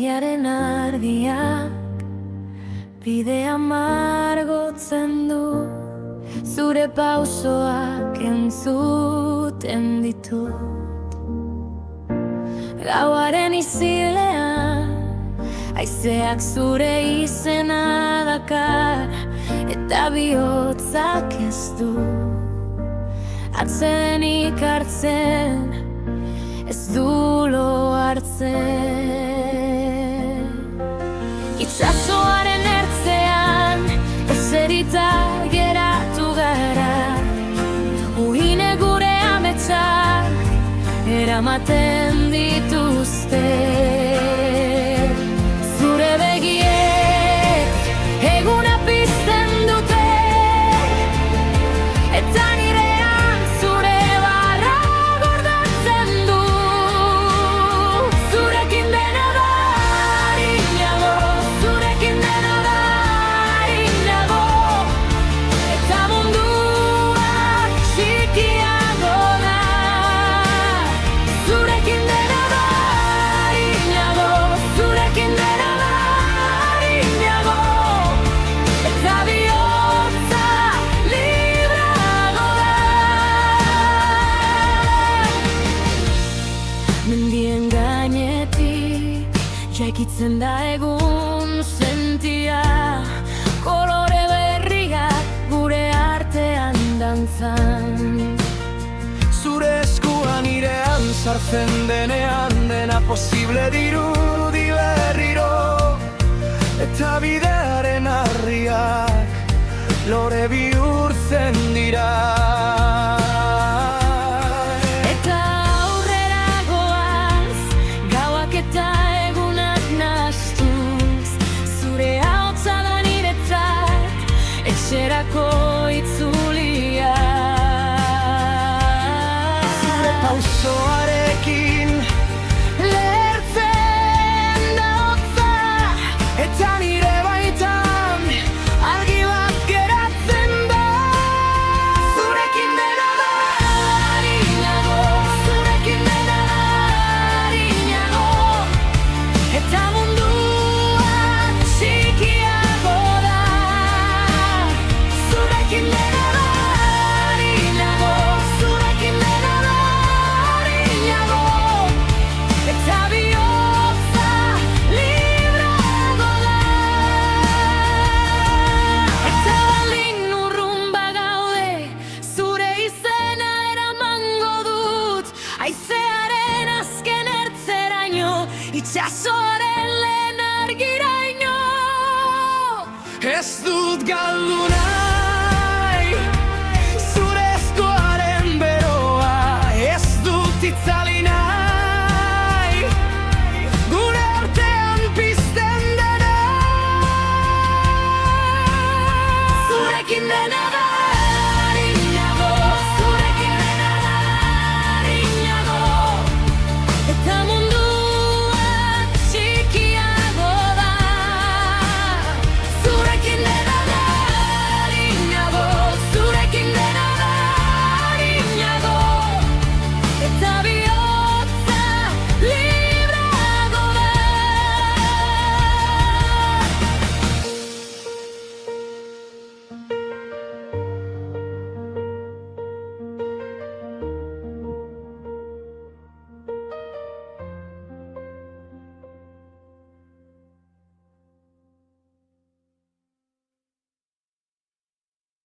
Mendiaren ardiak bidea margotzen du, zure pausoak entzuten ditut. Gauaren izilean haizeak zure izena dakar, eta bihotzak ez du atsedenik hartzen, ez du lo hartzen. Itsasoaren ertzean eserita geratu gara, uhine gure ametsak eramaten dituzte. Zure begiek eguna pizten dute, eta nirean zure barra gordatzen du. Zurekin dena da arinago, zurekin dena da arinago, eta mundua txikiago da. Zurekin dena da arinago, zurekin dena da arinago, eta bihotza librago da. Mendien gainetik jaikitzen da egun sentia, kolore berriak gure artean dantzan. Zure eskuan nirean sartzen denean, dena posible dirudi berriro, eta bidearen harriak lore bihurtzen dira. Eta aurrera goaz, gauak eta egunak nahastuz, zure ahotsa da niretzat etxerako itzulia. Zure pausoarekin Lertzen da hotza, eta nire baitan argi bat geratzen da. Zurekin dena da arinago, zurekin dena da arinago, eta mundua txikiago da. Zurekin dena da arinago, zurekin dena da arinago, eta bihotza librago da. Eta baldin urrun bagaude, zure izena eramango dut, haizearen azken ertzeraino, itsasoaren lehen argiraino. ez dut galdu nahi.